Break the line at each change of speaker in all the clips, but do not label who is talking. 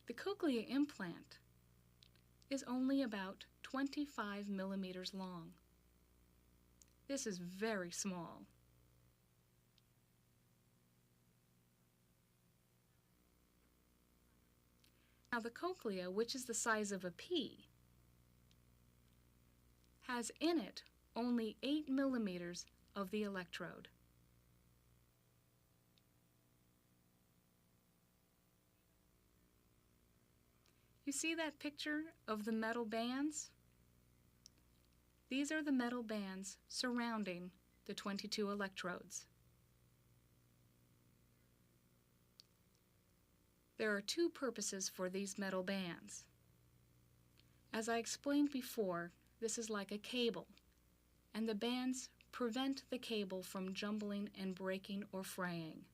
The cochlea implant is only about 25 millimeters long. This is very small. Now the cochlea, which is the size of a pea, has in it only 8 millimeters of the electrode. You see that picture of the metal bands? These are the metal bands surrounding the 22 electrodes. There are two purposes for these metal bands. As I explained before, this is like a cable, and the bands prevent the cable from jumbling and breaking or fraying.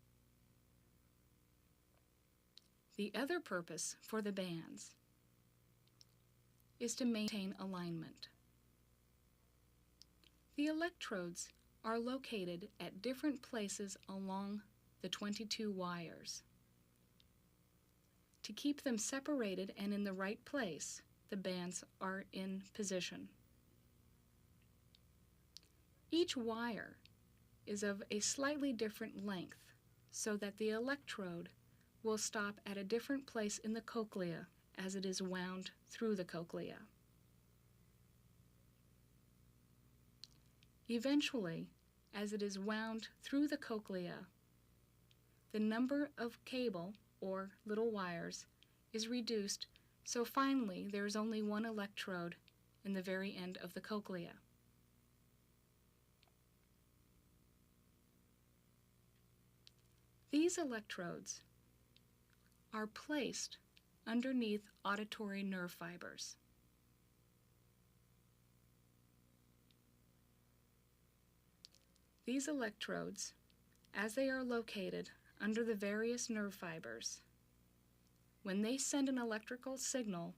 The other purpose for the bands is to maintain alignment. The electrodes are located at different places along the 22 wires. To keep them separated and in the right place, the bands are in position. Each wire is of a slightly different length so that the electrode will stop at a different place in the cochlea as it is wound through the cochlea. Eventually, as it is wound through the cochlea, the number of cable or little wires is reduced, so finally there is only one electrode in the very end of the cochlea. These electrodes are placed underneath auditory nerve fibers. These electrodes, as they are located under the various nerve fibers, when they send an electrical signal,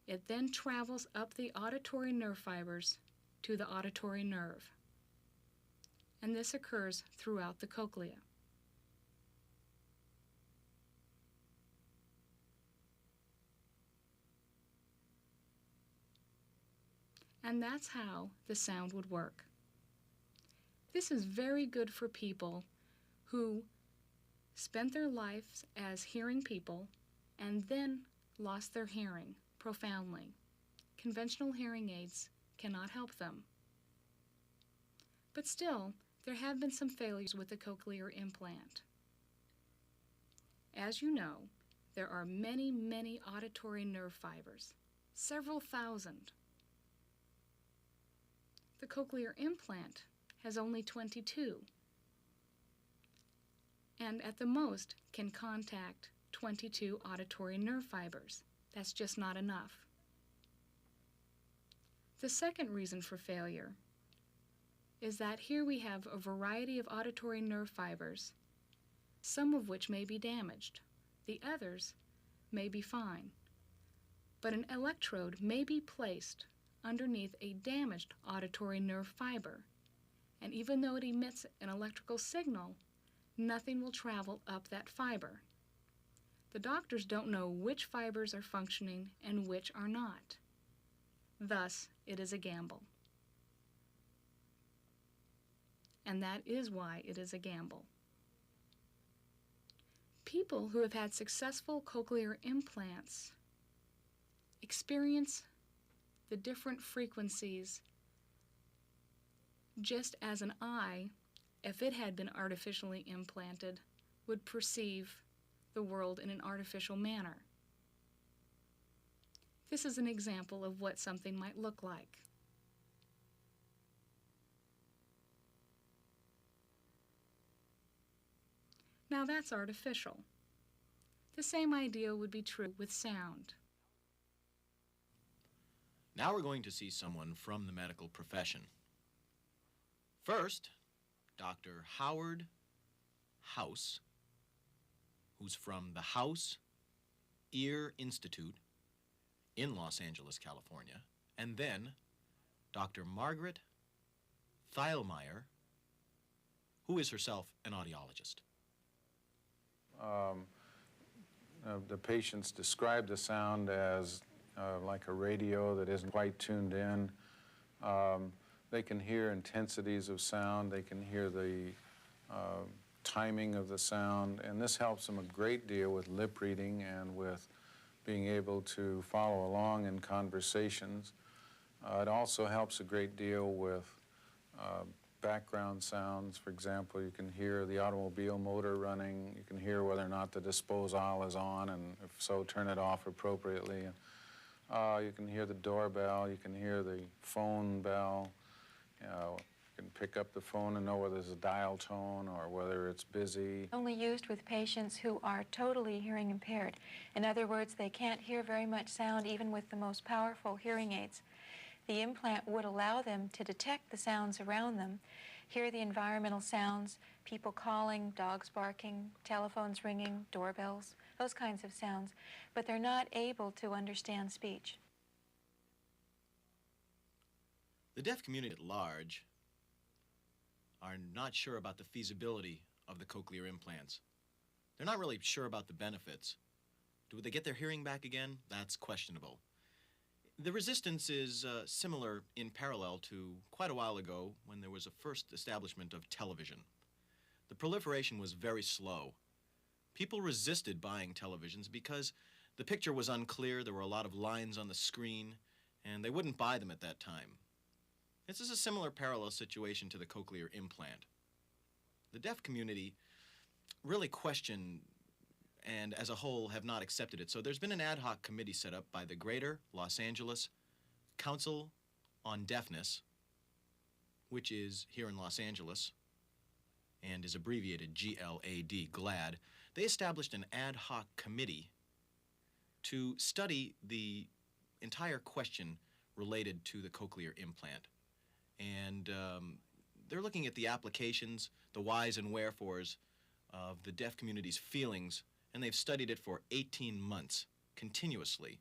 it then travels up the auditory nerve fibers to the auditory nerve. And this occurs throughout the cochlea. And that's how the sound would work. This is very good for people who spent their lives as hearing people and then lost their hearing profoundly. Conventional hearing aids cannot help them. But still, there have been some failures with the cochlear implant. As you know, there are many, many auditory nerve fibers, several thousand. The cochlear implant has only 22, and at the most can contact 22 auditory nerve fibers. That's just not enough. The second reason for failure is that here we have a variety of auditory nerve fibers, some of which may be damaged. The others may be fine. But an electrode may be placed underneath a damaged auditory nerve fiber, and even though it emits an electrical signal, nothing will travel up that fiber. The doctors don't know which fibers are functioning and which are not. Thus, it is a gamble. And that is why it is a gamble. People who have had successful cochlear implants experience the different frequencies just as an eye, if it had been artificially implanted, would perceive the world in an artificial manner. This is an example of what something might look like. Now that's artificial. The same idea would be true with sound.
Now we're going to see someone from the medical profession. First, Dr. Howard House, who's from the House Ear Institute in Los Angeles, California, and then Dr. Margaret Thielmeyer, who is herself an audiologist.
the patients describe the sound as like a radio that isn't quite tuned in. They can hear intensities of sound. They can hear the timing of the sound, and this helps them a great deal with lip reading and with being able to follow along in conversations. It also helps a great deal with background sounds. For example, you can hear the automobile motor running. You can hear whether or not the disposal is on, and if so, turn it off appropriately. You can hear the doorbell. You can hear the phone bell. You can pick up the phone and know whether there's a dial tone or whether it's busy.
Only used with patients who are totally hearing impaired. In other words, they can't hear very much sound even with the most powerful hearing aids. The implant would allow them to detect the sounds around them, hear the environmental sounds, people calling, dogs barking, telephones ringing, doorbells, those kinds of sounds, but they're not able to understand speech.
The deaf community at large are not sure about the feasibility of the cochlear implants. They're not really sure about the benefits. Do they get their hearing back again? That's questionable. The resistance is similar in parallel to quite a while ago when there was a first establishment of television. The proliferation was very slow. People resisted buying televisions because the picture was unclear, there were a lot of lines on the screen, and they wouldn't buy them at that time. This is a similar parallel situation to the cochlear implant. The deaf community really question and as a whole have not accepted it. So there's been an ad hoc committee set up by the Greater Los Angeles Council on Deafness, which is here in Los Angeles and is abbreviated GLAD, GLAD. They established an ad hoc committee to study the entire question related to the cochlear implant. And they're looking at the applications, the whys and wherefores of the deaf community's feelings, and they've studied it for 18 months continuously.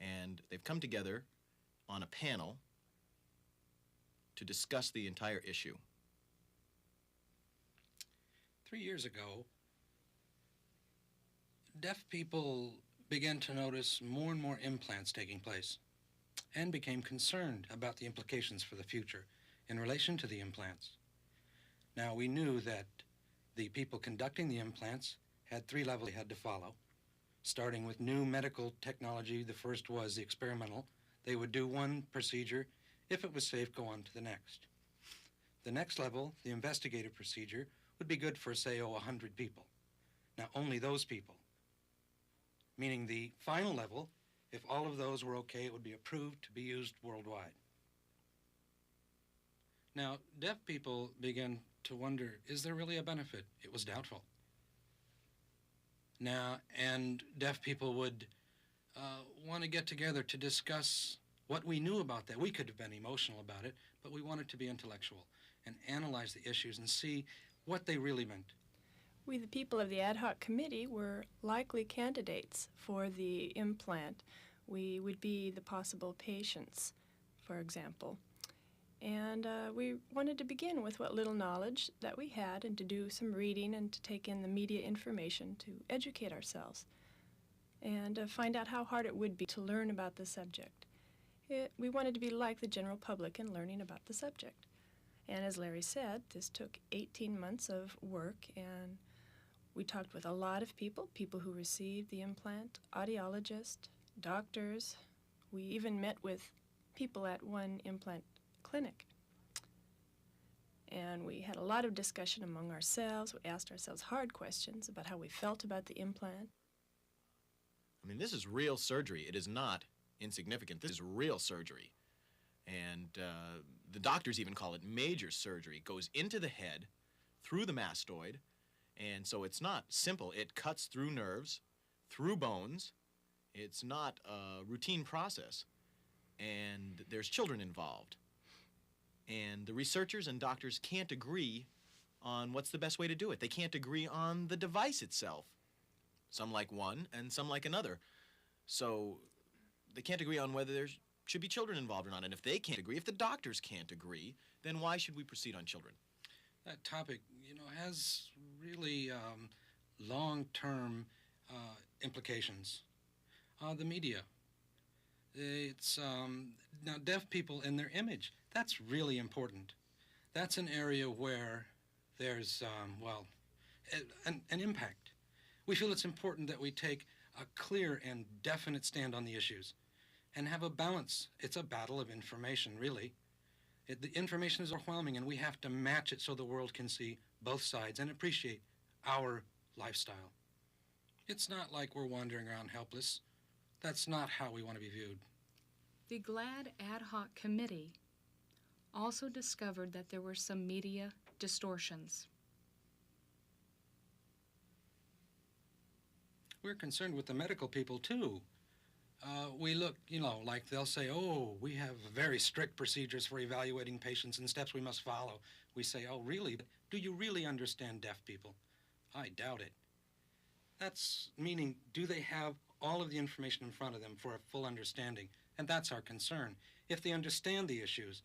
And they've come together on a panel to discuss the entire issue.
3 years ago, deaf people began to notice more and more implants taking place and became concerned about the implications for the future in relation to the implants. Now, we knew that the people conducting the implants had 3 levels they had to follow, starting with new medical technology. The first was the experimental. They would do one procedure. If it was safe, go on to the next. The next level, the investigative procedure, would be good for, say, 100 people. Now, only those people, meaning the final level, if all of those were okay, it would be approved to be used worldwide. Now, deaf people began to wonder, is there really a benefit? It was doubtful. Now, and deaf people would want to get together to discuss what we knew about that. We could have been emotional about it, but we wanted to be intellectual and analyze the issues and see what they really meant.
We, the people of the ad hoc committee, were likely candidates for the implant. We would be the possible patients, for example. And we wanted to begin with what little knowledge that we had and to do some reading and to take in the media information to educate ourselves and find out how hard it would be to learn about the subject. We wanted to be like the general public in learning about the subject. And as Larry said, this took 18 months of work, and we talked with a lot of people, people who received the implant, audiologists, doctors. We even met with people at one implant clinic. And we had a lot of discussion among ourselves. We asked ourselves hard questions about how we felt about the implant.
I mean, this is real surgery. It is not insignificant. This is real surgery. And the doctors even call it major surgery. It goes into the head, through the mastoid, and so it's not simple. It cuts through nerves, through bones. It's not a routine process. And there's children involved. And the researchers and doctors can't agree on what's the best way to do it. They can't agree on the device itself. Some like one and some like another. So they can't agree on whether there should be children involved or not. And if they can't agree, if the doctors can't agree, then why should we proceed on children?
That topic, has really long-term implications. The media. It's now deaf people and their image. That's really important. That's an area where there's, well, an impact. We feel it's important that we take a clear and definite stand on the issues and have a balance. It's a battle of information, really. The information is overwhelming, and we have to match it so the world can see both sides and appreciate our lifestyle. It's not like we're wandering around helpless. That's not how we want to be viewed.
The GLAD Ad Hoc Committee also discovered that there were some media distortions.
We're concerned with the medical people, too. We look, like they'll say, oh, we have very strict procedures for evaluating patients and steps we must follow. We say, oh, really? But do you really understand deaf people? I doubt it. That's meaning, do they have all of the information in front of them for a full understanding? And that's our concern. If they understand the issues,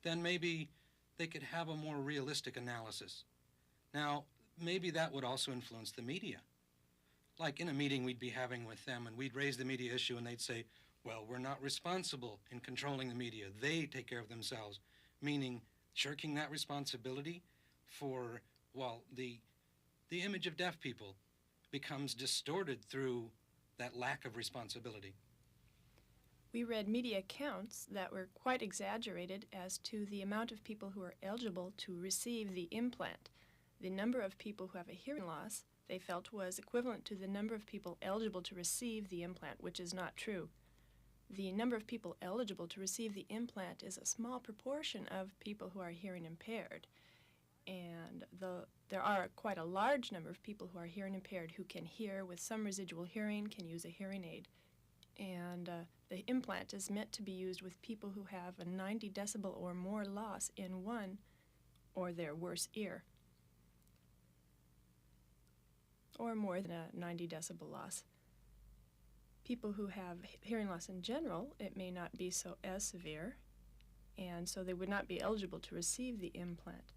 then maybe they could have a more realistic analysis. Now, maybe that would also influence the media. Like in a meeting we'd be having with them, and we'd raise the media issue, and they'd say, well, we're not responsible in controlling the media. They take care of themselves, meaning shirking that responsibility for, well, the image of deaf people becomes distorted through that lack of responsibility.
We read media accounts that were quite exaggerated as to the amount of people who are eligible to receive the implant. The number of people who have a hearing loss they felt was equivalent to the number of people eligible to receive the implant, which is not true. The number of people eligible to receive the implant is a small proportion of people who are hearing impaired. And there are quite a large number of people who are hearing impaired who can hear with some residual hearing, can use a hearing aid. And the implant is meant to be used with people who have a 90 decibel or more loss in one or their worse ear, or more than a 90 decibel loss. People who have hearing loss in general, it may not be so as severe, and so they would not be eligible to receive the implant.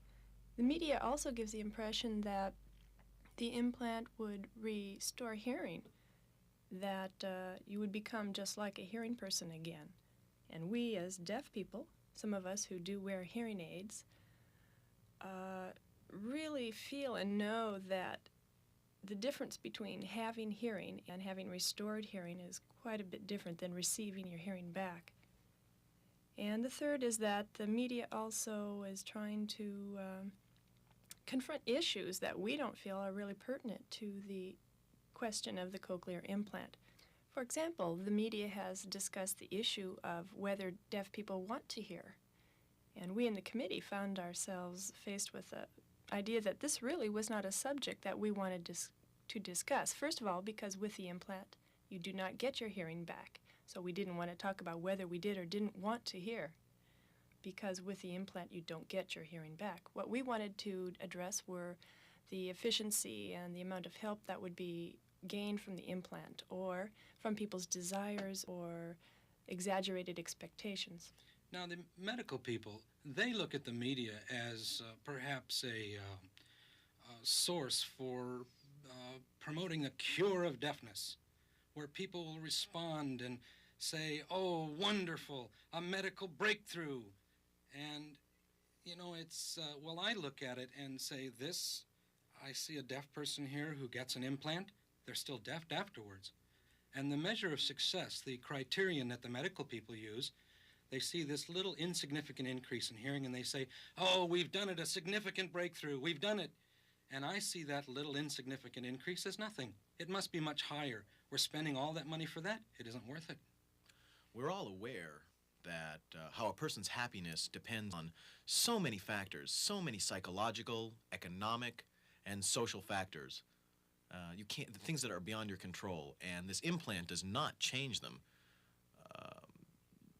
The media also gives the impression that the implant would restore hearing, that you would become just like a hearing person again. And we as deaf people, some of us who do wear hearing aids, really feel and know that the difference between having hearing and having restored hearing is quite a bit different than receiving your hearing back. And the third is that the media also is trying to confront issues that we don't feel are really pertinent to the question of the cochlear implant. For example, the media has discussed the issue of whether deaf people want to hear. And we in the committee found ourselves faced with the idea that this really was not a subject that we wanted to discuss. First of all, because with the implant, you do not get your hearing back. So we didn't want to talk about whether we did or didn't want to hear, because with the implant, you don't get your hearing back. What we wanted to address were the efficiency and the amount of help that would be gained from the implant, or from people's desires or exaggerated expectations.
Now, the medical people, they look at the media as perhaps a source for promoting a cure of deafness, where people will respond and say, oh, wonderful, a medical breakthrough. And, it's, well, I look at it and say, I see a deaf person here who gets an implant, they're still deaf afterwards. And the measure of success, the criterion that the medical people use, they see this little insignificant increase in hearing and they say, oh, we've done it, a significant breakthrough, we've done it. And I see that little insignificant increase as nothing. It must be much higher. We're spending all that money for that. It isn't worth it.
We're all aware that how a person's happiness depends on so many factors, so many psychological, economic, and social factors. The things that are beyond your control, and this implant does not change them.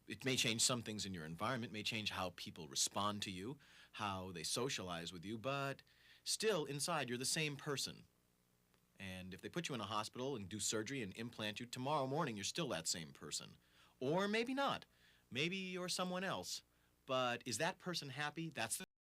It may change some things in your environment, may change how people respond to you, how they socialize with you, but still, inside, you're the same person. And if they put you in a hospital and do surgery and implant you, tomorrow morning you're still that same person. Or maybe not. Maybe you're someone else. But is that person happy? That's the